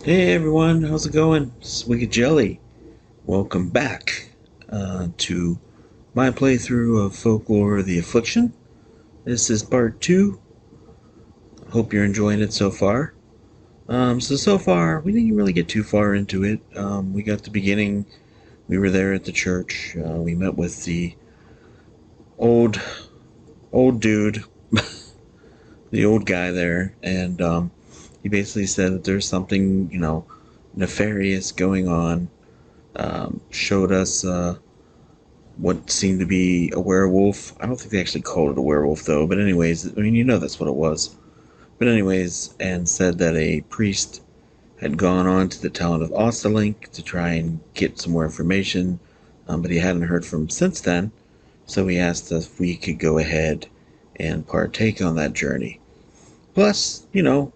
Hey everyone, how's it going? It's Wicked Jelly. Welcome back to my playthrough of Folklore the Affliction. This is part 2. Hope you're enjoying it so far. So far, we didn't really get too far into it. We got the beginning. We were there at the church. We met with the old, old dude, the old guy there, and he basically said that there's something, nefarious going on. Showed us what seemed to be a werewolf. I don't think they actually called it a werewolf though, but anyways, I mean, that's what it was. But anyways, and said that a priest had gone on to the town of Ostalink to try and get some more information, but he hadn't heard from him since then, so he asked us if we could go ahead and partake on that journey. Plus,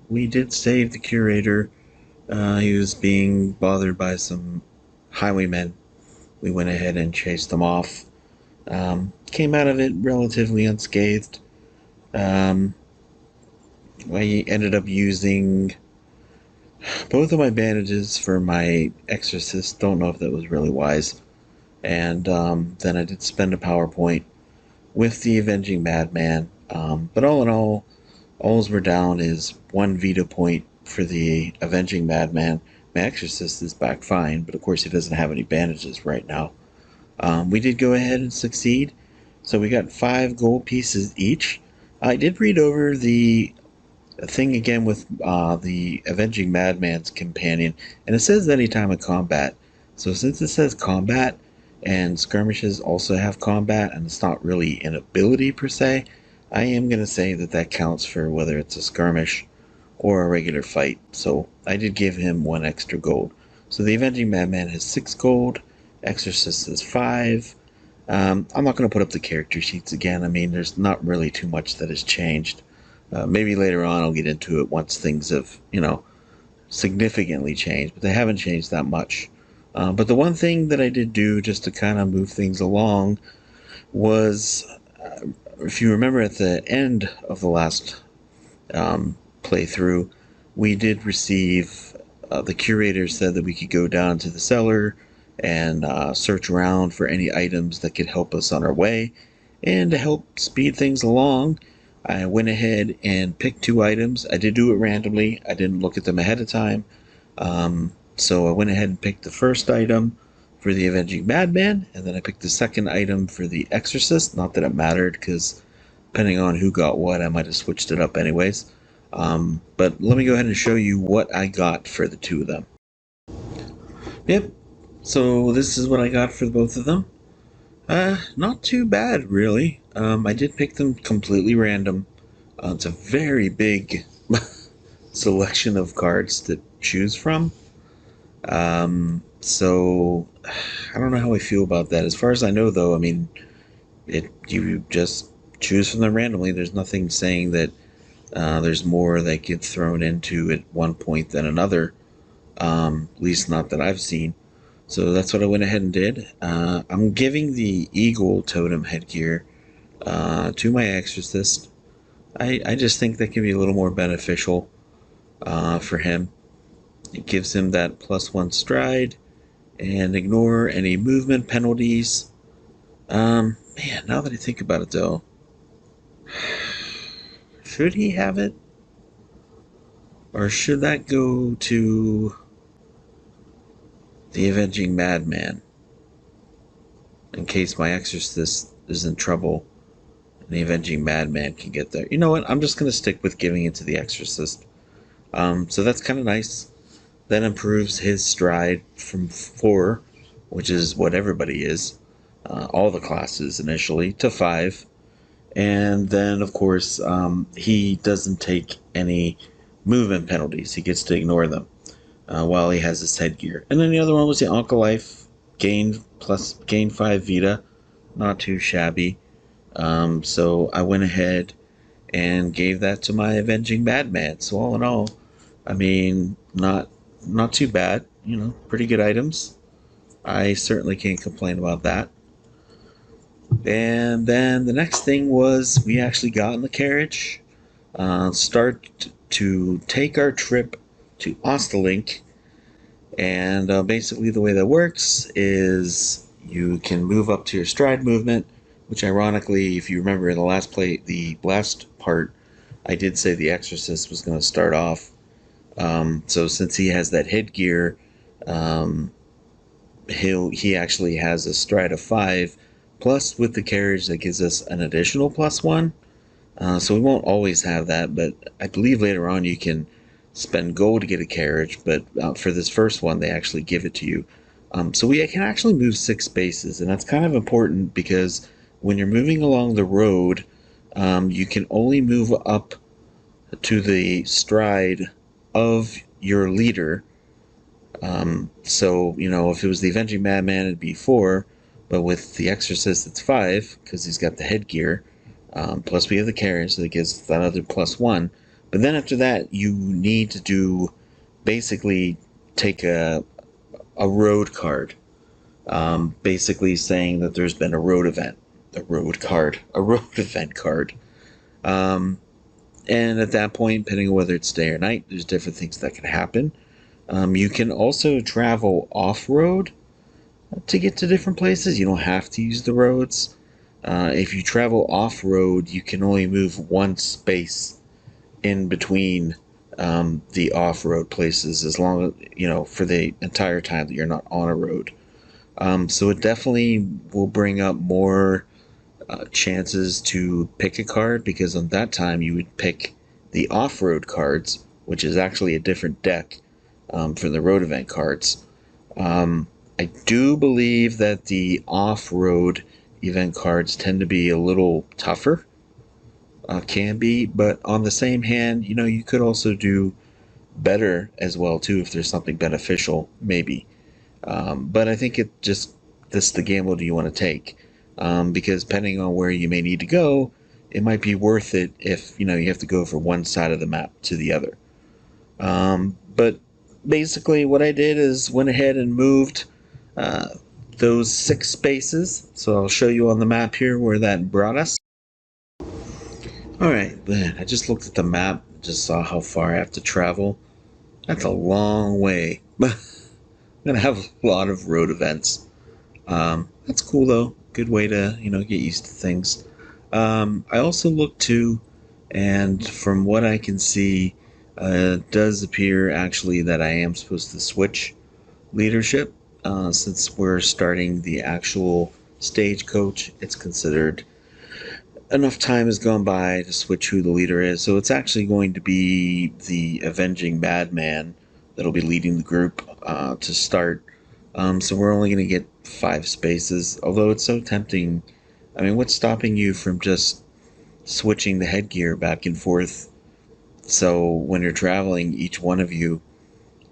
we did save the curator. He was being bothered by some highwaymen. We went ahead and chased them off. Came out of it relatively unscathed. Um, I ended up using both of my bandages for my exorcist. Don't know if that was really wise. And then I did spend a PowerPoint with the Avenging Madman. But all in all, alls we're down is one Vita point for the Avenging Madman. My exorcist is back fine, but of course he doesn't have any bandages right now. We did go ahead and succeed. So we got 5 gold pieces each. I did read over the thing again with the Avenging Madman's companion, and it says anytime in combat. So since it says combat, and skirmishes also have combat, and it's not really an ability per se, I am going to say that that counts for whether it's a skirmish or a regular fight. So I did give him 1 extra gold. So the Avenging Madman has 6 gold, Exorcist is 5. I'm not going to put up the character sheets again. I mean, there's not really too much that has changed. Maybe later on I'll get into it once things have, significantly changed, but they haven't changed that much. But the one thing that I did do just to kind of move things along was, if you remember at the end of the last playthrough, we did receive, the curator said that we could go down to the cellar and search around for any items that could help us on our way. And to help speed things along, I went ahead and picked 2 items. I did do it randomly. I didn't look at them ahead of time. So I went ahead and picked the first item for the Avenging Madman, and then I picked the second item for the Exorcist. Not that it mattered, because depending on who got what, I might have switched it up anyways. But let me go ahead and show you what I got for the 2 of them. Yep, so this is what I got for both of them. Not too bad, really. I did pick them completely random. It's a very big selection of cards to choose from. So I don't know how I feel about that. As far as I know, though, I mean, you just choose from them randomly. There's nothing saying that there's more that get thrown into at one point than another. At least not that I've seen. So that's what I went ahead and did. I'm giving the eagle totem headgear to my exorcist. I just think that can be a little more beneficial for him. It gives him that +1 stride and ignore any movement penalties. Man, now that I think about it though, should he have it? Or should that go to the Avenging Madman? In case my exorcist is in trouble and the Avenging Madman can get there. You know what? I'm just going to stick with giving it to the exorcist. So that's kind of nice. That improves his stride from 4, which is what everybody is, all the classes initially, to 5. And then, of course, he doesn't take any movement penalties. He gets to ignore them while he has his headgear. And then the other one was the Anka Life, gain 5 Vita, not too shabby. So I went ahead and gave that to my Avenging Madman. So all in all, I mean, not too bad. Pretty good items. I certainly can't complain about that. And then the next thing was we actually got in the carriage, start to take our trip to Ostalink, And basically, the way that works is you can move up to your stride movement, which ironically, if you remember in the last part, I did say the Exorcist was going to start off. So since he has that headgear, um, he actually has a stride of 5, plus with the carriage that gives us an additional +1. So we won't always have that, but I believe later on you can spend gold to get a carriage, but for this first one, they actually give it to you. So we can actually move 6 spaces, and that's kind of important because when you're moving along the road, you can only move up to the stride of your leader. So, if it was the Avenging Madman, it'd be 4, but with the Exorcist, it's 5 because he's got the headgear. Plus, we have the carriage, so that gives another +1. But then after that, you need to basically take a road card, basically saying that there's been a road event. A road event card. Um, and at that point, depending on whether it's day or night, there's different things that can happen. You can also travel off road to get to different places. You don't have to use the roads. If you travel off road, you can only move 1 space in between the off road places, as long as, for the entire time that you're not on a road. So it definitely will bring up more chances to pick a card, because on that time you would pick the off road cards, which is actually a different deck for the road event cards. I do believe that the off-road event cards tend to be a little tougher, can be, but on the same hand, you could also do better as well too if there's something beneficial, maybe. But I think this is the gamble do you want to take, because depending on where you may need to go, it might be worth it if you have to go from one side of the map to the other. But basically, what I did is went ahead and moved uh, those 6 spaces. So I'll show you on the map here where that brought us. Alright, man, I just looked at the map, just saw how far I have to travel. That's a long way. I'm going to have a lot of road events. That's cool though. Good way to, get used to things. I also looked too, and from what I can see, it does appear actually that I am supposed to switch leadership. Since we're starting the actual stagecoach, it's considered enough time has gone by to switch who the leader is. So it's actually going to be the Avenging Madman that'll be leading the group to start. So we're only going to get 5 spaces, although it's so tempting. I mean, what's stopping you from just switching the headgear back and forth? So when you're traveling, each one of you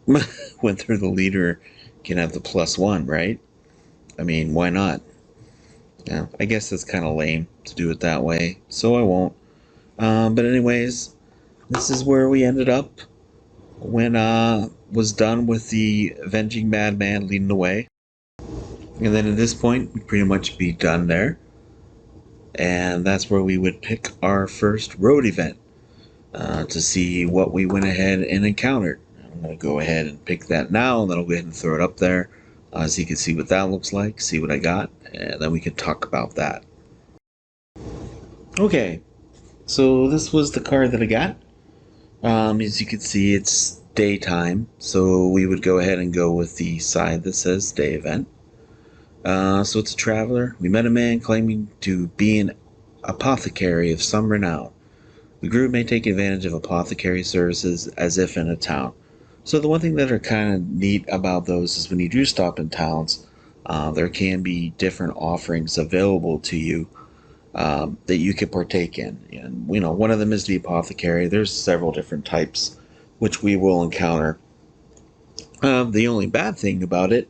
went through the leader can have the +1, right? I mean, why not? Yeah, I guess that's kind of lame to do it that way, so I won't. But anyways, this is where we ended up when was done with the Avenging Madman leading the way. And then at this point, we'd pretty much be done there. And that's where we would pick our first road event to see what we went ahead and encountered. I'm going to go ahead and pick that now, and then I'll go ahead and throw it up there so you can see what that looks like, see what I got, and then we can talk about that. Okay, so this was the card that I got. As you can see, it's daytime, so we would go ahead and go with the side that says day event. So it's a traveler. We met a man claiming to be an apothecary of some renown. The group may take advantage of apothecary services as if in a town. So the one thing that are kind of neat about those is when you do stop in towns, there can be different offerings available to you that you could partake in. And one of them is the apothecary. There's several different types which we will encounter. The only bad thing about it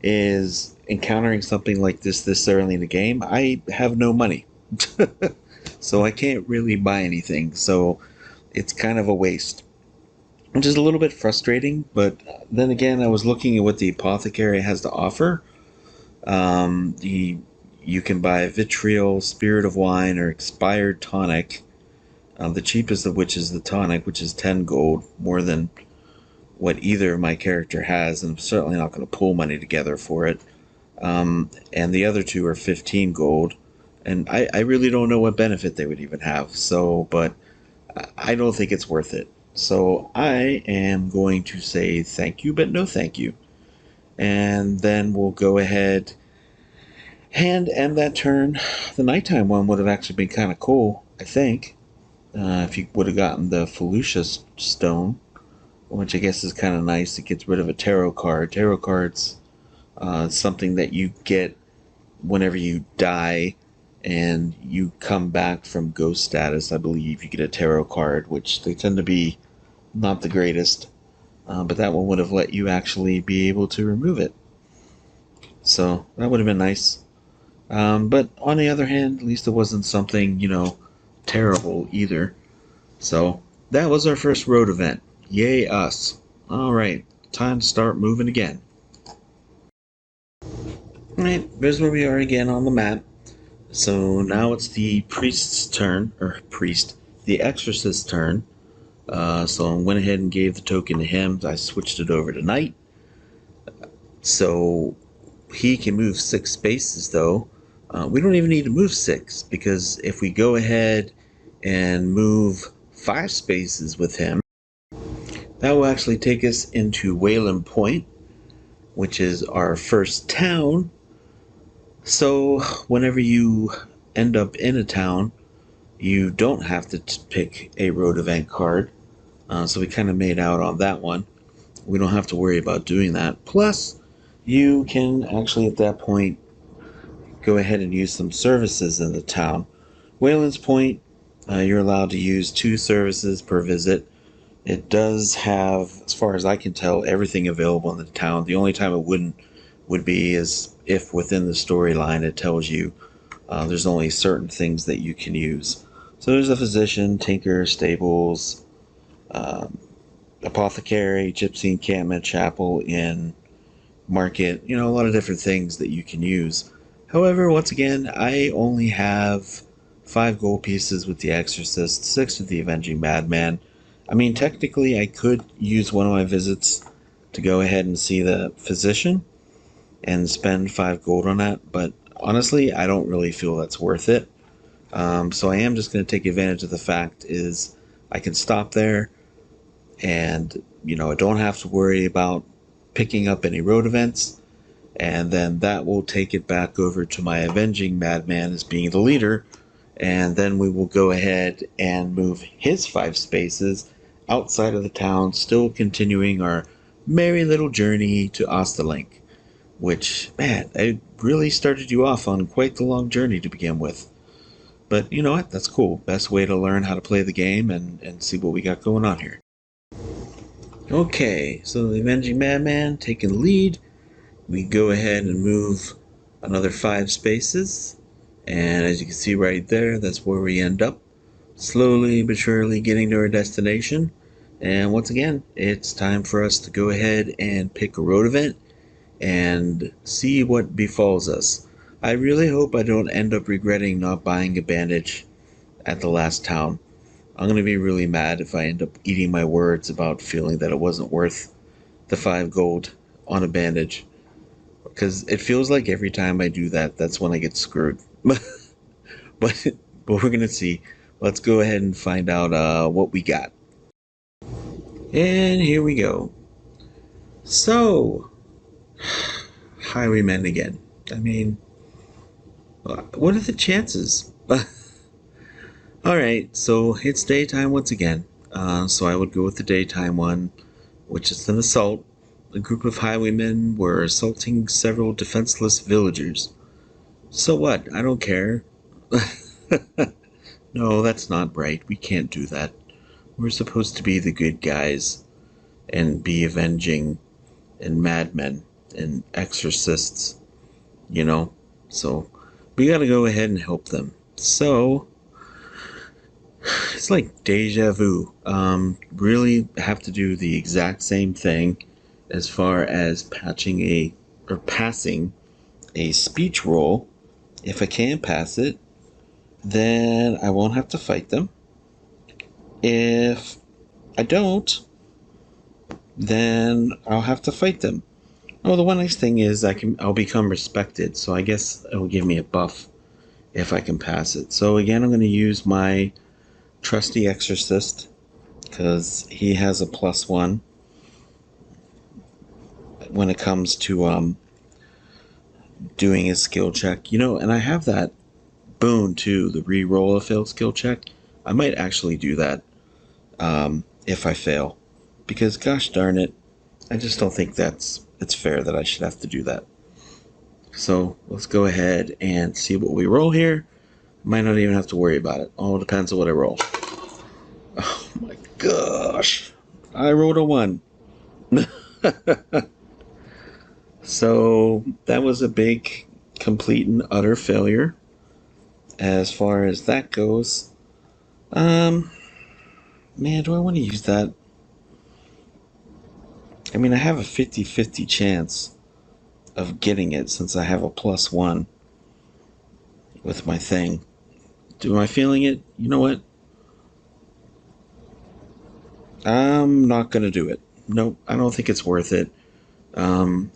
is encountering something like this early in the game. I have no money. So I can't really buy anything. So it's kind of a waste, which is a little bit frustrating. But then again, I was looking at what the apothecary has to offer. You can buy vitriol, spirit of wine, or expired tonic. The cheapest of which is the tonic, which is 10 gold, more than what either of my character has, and I'm certainly not going to pull money together for it. And the other two are 15 gold, and I really don't know what benefit they would even have. So, but I don't think it's worth it. So I am going to say thank you, but no thank you. And then we'll go ahead and end that turn. The nighttime one would have actually been kind of cool, I think, if you would have gotten the Felucia stone, which I guess is kind of nice. It gets rid of a tarot card. Tarot cards, something that you get whenever you die and you come back from ghost status. I believe you get a tarot card, which they tend to be not the greatest. But that one would have let you actually be able to remove it. So that would have been nice. But on the other hand, at least it wasn't something, terrible either. So that was our first road event. Yay us. Alright, time to start moving again. Alright, here's where we are again on the map. So now it's the priest's turn, the exorcist's turn. So I went ahead and gave the token to him. I switched it over to knight. So he can move 6 spaces though. We don't even need to move 6, because if we go ahead and move 5 spaces with him, that will actually take us into Wayland Point, which is our first town. So whenever you end up in a town, you don't have to pick a road event card. So we kind of made out on that one. We don't have to worry about doing that. Plus, you can actually at that point go ahead and use some services in the town. Wayland's Point, you're allowed to use 2 services per visit. It does have, as far as I can tell, everything available in the town. The only time it wouldn't would be is if within the storyline it tells you there's only certain things that you can use. So there's a physician, tinker, stables, apothecary, gypsy encampment, chapel, inn, market, a lot of different things that you can use. However, once again, I only have 5 gold pieces with the Exorcist, 6 with the Avenging Madman. I mean, technically, I could use one of my visits to go ahead and see the physician and spend 5 gold on that, but honestly, I don't really feel that's worth it. So I am just going to take advantage of the fact is I can stop there and, I don't have to worry about picking up any road events, and then that will take it back over to my Avenging Madman as being the leader, and then we will go ahead and move his 5 spaces outside of the town, still continuing our merry little journey to Ostalink, which, man, I really started you off on quite the long journey to begin with. But you know what? That's cool. Best way to learn how to play the game and see what we got going on here. Okay, so the Avenging Madman taking the lead. We go ahead and move another 5 spaces. And as you can see right there, that's where we end up. Slowly but surely getting to our destination. And once again, it's time for us to go ahead and pick a road event and see what befalls us. I really hope I don't end up regretting not buying a bandage at the last town. I'm going to be really mad if I end up eating my words about feeling that it wasn't worth the 5 gold on a bandage. Because it feels like every time I do that, that's when I get screwed. but we're going to see. Let's go ahead and find out what we got. And here we go. So, highwaymen again. I mean, what are the chances? Alright, so it's daytime once again. So I would go with the daytime one, which is an assault. A group of highwaymen were assaulting several defenseless villagers. So what? I don't care. No, that's not right. We can't do that. We're supposed to be the good guys and be avenging and madmen and exorcists, So we gotta go ahead and help them. So it's like deja vu. Really have to do the exact same thing as far as passing a speech roll. If I can pass it, then I won't have to fight them. If I don't, then I'll have to fight them. Oh, the one nice thing is I'll become respected, so I guess it'll give me a buff if I can pass it. So again, I'm going to use my trusty exorcist because he has a +1 when it comes to doing his skill check. And I have that boon too, the re-roll a failed skill check. I might actually do that if I fail, because gosh darn it, I just don't think it's fair that I should have to do that. So let's go ahead and see what we roll here. Might not even have to worry about it. All depends on what I roll. Oh my gosh, I rolled a 1. So that was a big, complete and utter failure as far as that goes. Man, do I want to use that? I mean, I have a 50-50 chance of getting it since I have a +1 with my thing. Am I feeling it? You know what? I'm not going to do it. Nope, I don't think it's worth it. I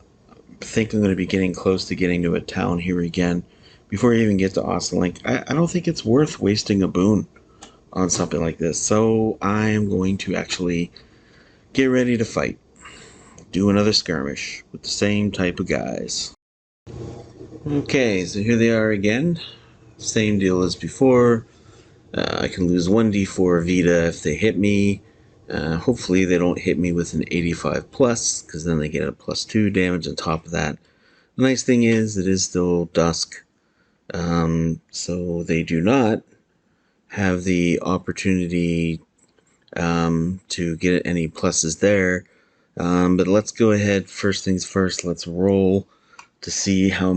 think I'm going to be getting close to getting to a town here again before I even get to Ostlink. I don't think it's worth wasting a boon on something like this. So I am going to actually get ready to fight. Do another skirmish with the same type of guys. Okay, so here they are again. Same deal as before. I can lose 1d4 Vita if they hit me. Hopefully they don't hit me with an 85 plus, because then they get a +2 damage on top of that. The nice thing is it is still dusk, so they do not have the opportunity to get any pluses there. But let's go ahead, first things first, let's roll to see how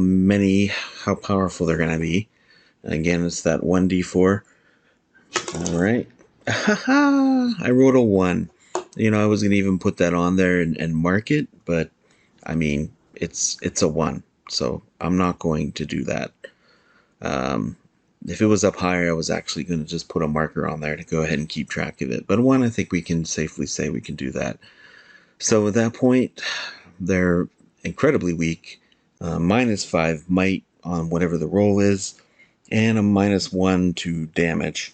powerful they're going to be. Again, it's that 1d4. Alright. I rolled a 1. I was going to even put that on there and mark it, but I mean, it's a 1, so I'm not going to do that. If it was up higher, I was actually going to just put a marker on there to go ahead and keep track of it. But 1, I think we can safely say we can do that. So at that point, they're incredibly weak. -5 might on whatever the roll is, and a -1 to damage.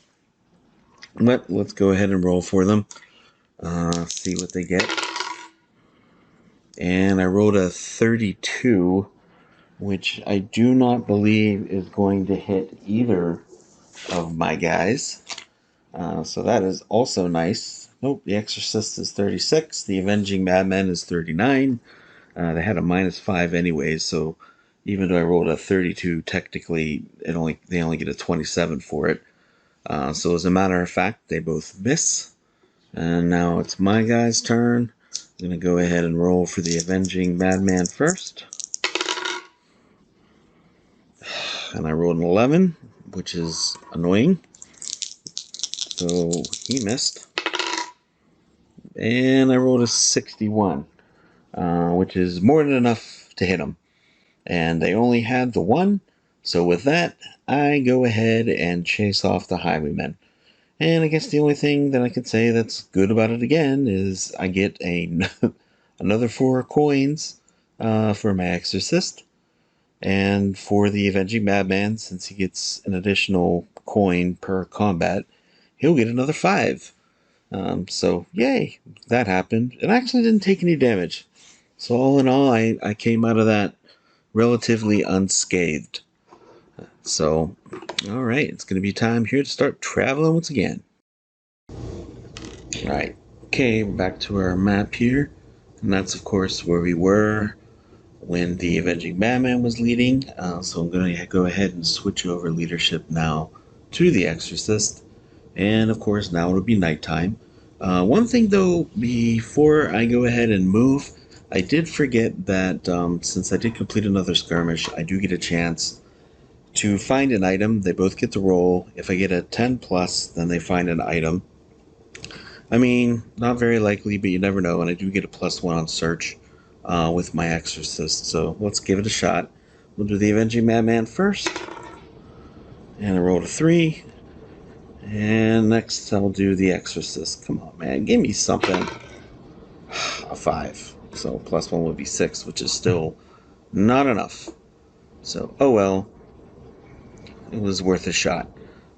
But let's go ahead and roll for them. See what they get. And I rolled a 32, which I do not believe is going to hit either of my guys. So that is also nice. Nope, the Exorcist is 36. The Avenging Madman is 39. They had a -5 anyways, so even though I rolled a 32, technically they only get a 27 for it. So as a matter of fact, they both miss. And now it's my guy's turn. I'm going to go ahead and roll for the Avenging Madman first. And I rolled an 11, which is annoying. So he missed. And I rolled a 61, which is more than enough to hit him. And they only had the 1. So with that, I go ahead and chase off the highwaymen. And I guess the only thing that I could say that's good about it again is I get another 4 coins for my Exorcist. And for the Avenging Madman, since he gets an additional coin per combat, he'll get another 5. So, yay, that happened. It actually didn't take any damage. So all in all, I came out of that relatively unscathed. So, alright, it's going to be time here to start traveling once again. Alright, okay, back to our map here. And that's, of course, where we were when the Avenging Madman was leading. So I'm going to go ahead and switch over leadership now to the Exorcist. And, of course, now it'll be nighttime. One thing, though, before I go ahead and move, I did forget that since I did complete another skirmish, I do get a chance to find an item. They both get to roll. If I get a 10 plus, then they find an item. I mean, not very likely, but you never know. And I do get a +1 on search with my Exorcist. So let's give it a shot. We'll do the Avenging Madman first. And I rolled a 3. And next I'll do the Exorcist. Come on, man. Give me something. a 5. So +1 would be 6, which is still not enough. So, oh well, it was worth a shot.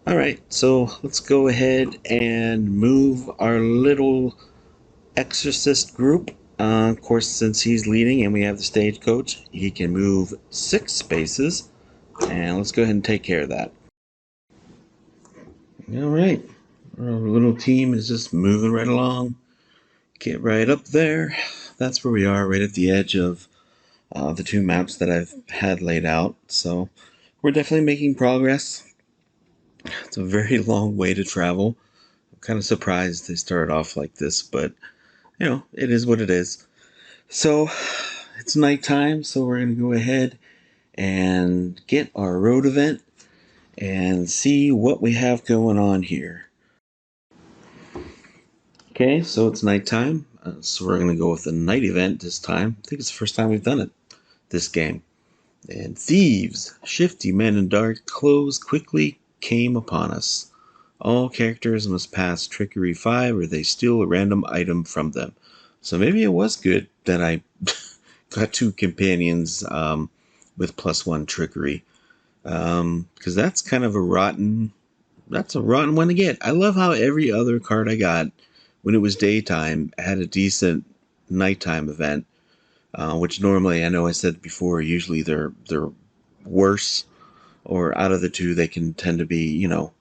Alright, so let's go ahead and move our little exorcist group. Of course, since he's leading and we have the stagecoach, he can move 6 spaces. And let's go ahead and take care of that. Alright, our little team is just moving right along. Get right up there. That's where we are, right at the edge of the 2 maps that I've had laid out. So we're definitely making progress. It's a very long way to travel. I'm kind of surprised they started off like this, but you know, it is what it is. So it's nighttime, so we're going to go ahead and get our road event and see what we have going on here. Okay, so it's nighttime, so we're going to go with the night event this time. I think it's the first time we've done it, this game. And thieves, shifty men in dark clothes quickly came upon us. All characters must pass Trickery 5 or they steal a random item from them. So maybe it was good that I got 2 companions with +1 Trickery. Because that's kind of a rotten one to get. I love how every other card I got when it was daytime had a decent nighttime event, which normally, I know I said before, usually they're worse, or out of the 2 they can tend to be, you know,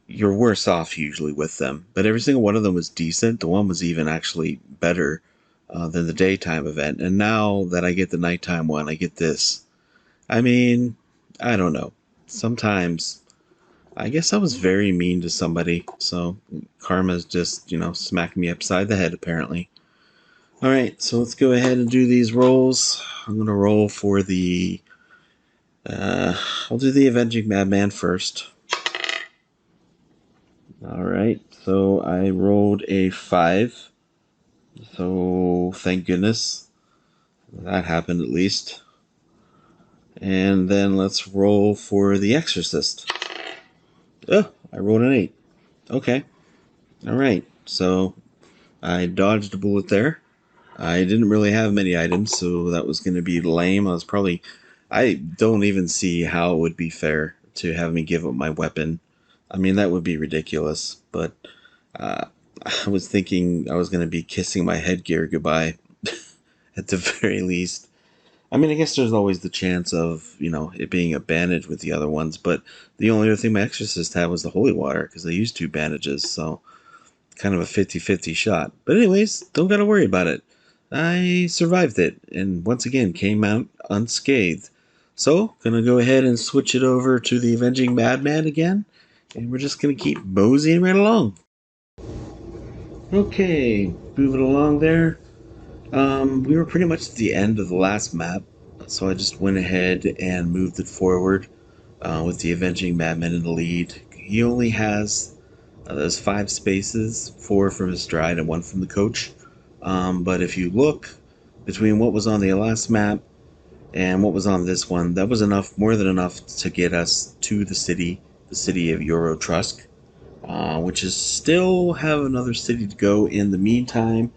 you're worse off usually with them. But every single one of them was decent. The one was even actually better than the daytime event. And now that I get the nighttime one, I get this. I mean, I don't know. Sometimes I guess I was very mean to somebody, so karma's just, you know, smacking me upside the head, apparently. Alright, so let's go ahead and do these rolls. I'm going to roll for the... I'll do the Avenging Madman first. Alright, so I rolled a 5. So, thank goodness. That happened at least. And then let's roll for the Exorcist. Oh, I rolled an 8. Okay. Alright, so I dodged a bullet there. I didn't really have many items, so that was going to be lame. I don't even see how it would be fair to have me give up my weapon. I mean, that would be ridiculous, but uh, I was thinking I was going to be kissing my headgear goodbye at the very least. I mean, I guess there's always the chance of, you know, it being a bandage with the other ones, but the only other thing my exorcist had was the holy water, because they used 2 bandages, so kind of a 50-50 shot. But anyways, don't gotta worry about it. I survived it, and once again came out unscathed. So, gonna go ahead and switch it over to the Avenging Madman again, and we're just gonna keep moseying right along. Okay, moving along there. We were pretty much at the end of the last map, so I just went ahead and moved it forward with the Avenging Madman in the lead. He only has there's 5 spaces, 4 from his stride and 1 from the coach. But if you look between what was on the last map and what was on this one, that was enough, more than enough, to get us to the city of Eurotrust, which is still have another city to go in the meantime.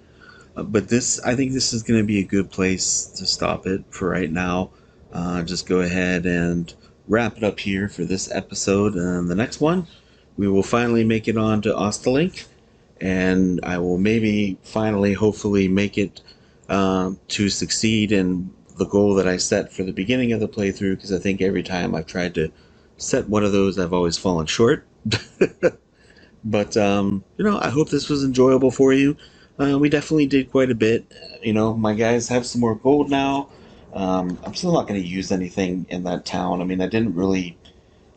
But this, I think this is going to be a good place to stop it for right now. Just go ahead and wrap it up here for this episode. And the next one, we will finally make it on to Ostalink. And I will maybe finally, hopefully, make it to succeed in the goal that I set for the beginning of the playthrough. Because I think every time I've tried to set one of those, I've always fallen short. But, you know, I hope this was enjoyable for you. We definitely did quite a bit. You know, my guys have some more gold now. I'm still not going to use anything in that town. I mean, I didn't really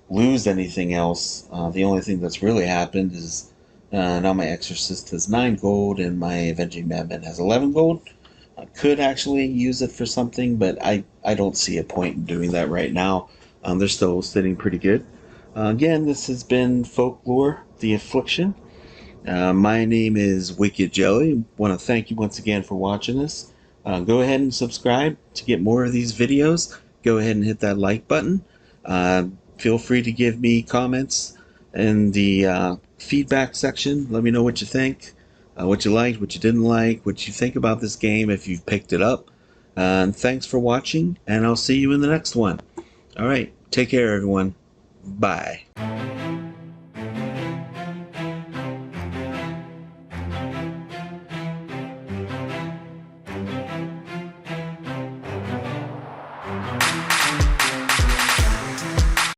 lose anything else. The only thing that's really happened is now my Exorcist has 9 gold and my Avenging Madman has 11 gold. I could actually use it for something, but I don't see a point in doing that right now. They're still sitting pretty good. Again, this has been Folklore, the Affliction. My name is Wicked Jelly. Want to thank you once again for watching this. Go ahead and subscribe to get more of these videos. Go ahead and hit that like button. Feel free to give me comments in the feedback section. Let me know what you think. what you liked, what you didn't like, what you think about this game if you've picked it up. And thanks for watching, and I'll see you in the next one. All right, take care, everyone. Bye.